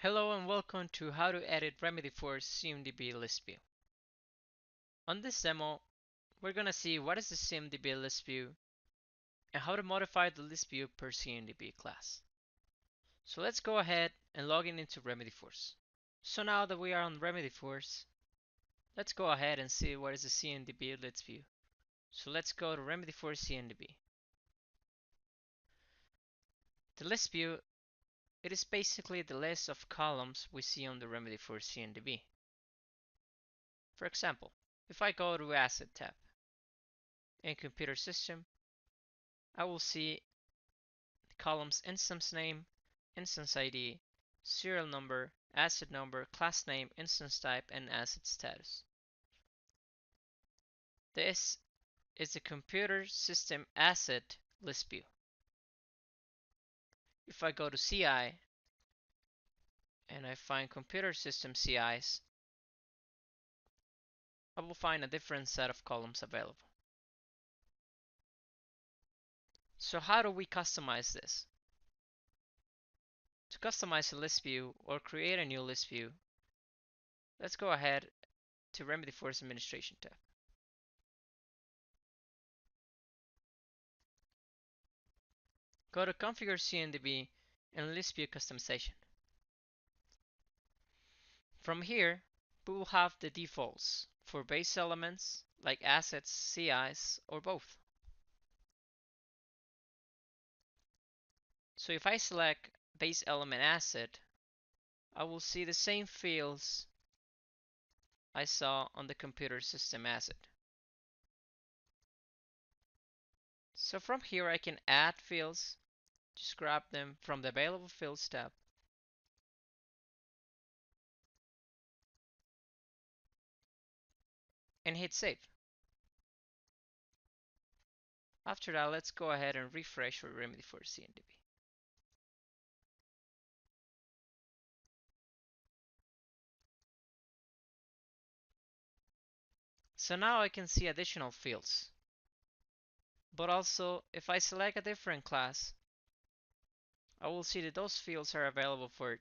Hello and welcome to how to edit Remedyforce CMDB Listview. On this demo, we're gonna see what is the CMDB Listview and how to modify the Listview per CMDB class. So let's go ahead and log in into Remedyforce. So now that we are on Remedyforce, let's go ahead and see what is the CMDB Listview. So let's go to Remedyforce CMDB. The Listview, it is basically the list of columns we see on the Remedyforce CMDB. For example, if I go to Asset tab in Computer System, I will see the columns instance name, instance ID, serial number, asset number, class name, instance type, and asset status. This is the computer system asset list view. If I go to CI and I find computer system CIs, I will find a different set of columns available. So how do we customize this? To customize a list view or create a new list view, let's go ahead to Remedyforce Administration tab. Go to Configure CMDB and List View Customization. From here, we will have the defaults for base elements like assets, CIs, or both. So if I select base element asset, I will see the same fields I saw on the computer system asset. So from here I can add fields, just grab them from the available fields tab. And hit save. After that, let's go ahead and refresh our Remedyforce CMDB. So now I can see additional fields. But also, if I select a different class, I will see that those fields are available for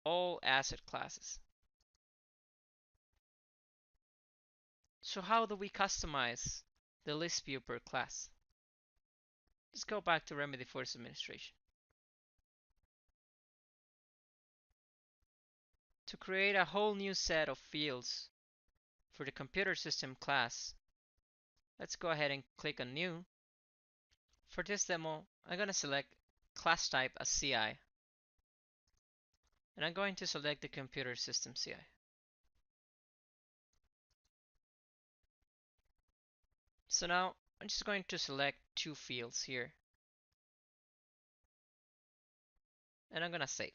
all asset classes. So how do we customize the list view per class? Let's go back to Remedyforce Administration. To create a whole new set of fields for the computer system class, let's go ahead and click on New. For this demo, I'm going to select class type as CI. And I'm going to select the computer system CI. So now I'm just going to select two fields here. And I'm going to save.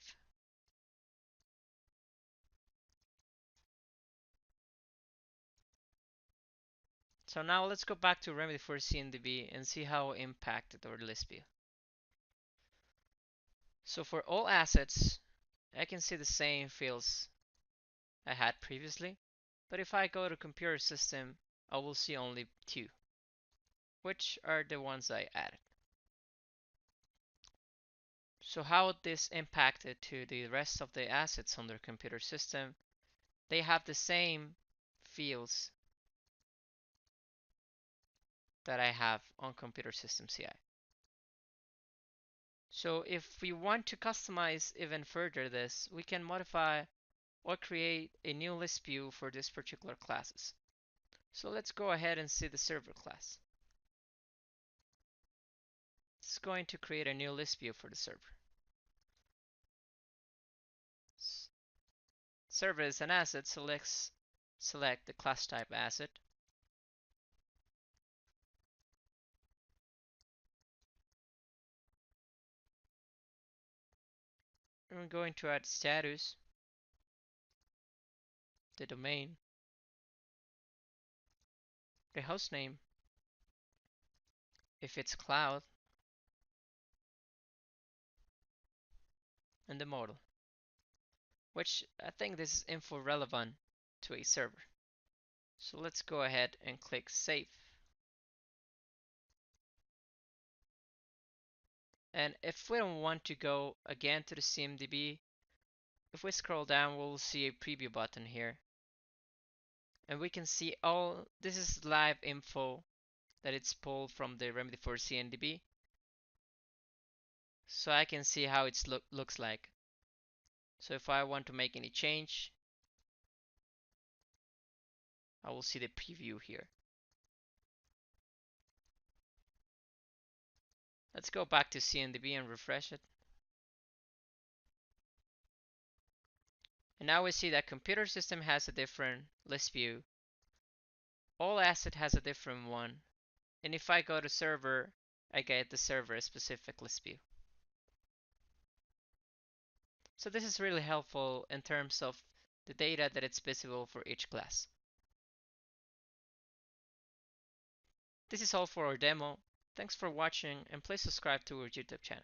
So now let's go back to Remedyforce CMDB and see how it impacted our list view. So for all assets, I can see the same fields I had previously, but if I go to computer system, I will see only two, which are the ones I added. So how this impacted to the rest of the assets on their computer system, they have the same fields that I have on computer system CI. So if we want to customize even further this, we can modify or create a new list view for this particular classes. So let's go ahead and see the server class. It's going to create a new list view for the server. Server is an asset, select the class type asset. And we're going to add status, the domain, the host name, if it's cloud, and the model, which I think this is info relevant to a server. So let's go ahead and click save. And if we don't want to go again to the CMDB, if we scroll down, we'll see a preview button here. And we can see all, this is live info that it's pulled from the Remedyforce CMDB. So I can see how it looks like. So if I want to make any change, I will see the preview here. Let's go back to CMDB and refresh it. And now we see that computer system has a different list view. All asset has a different one. And if I go to server, I get the server specific list view. So this is really helpful in terms of the data that it's visible for each class. This is all for our demo. Thanks for watching and please subscribe to our YouTube channel.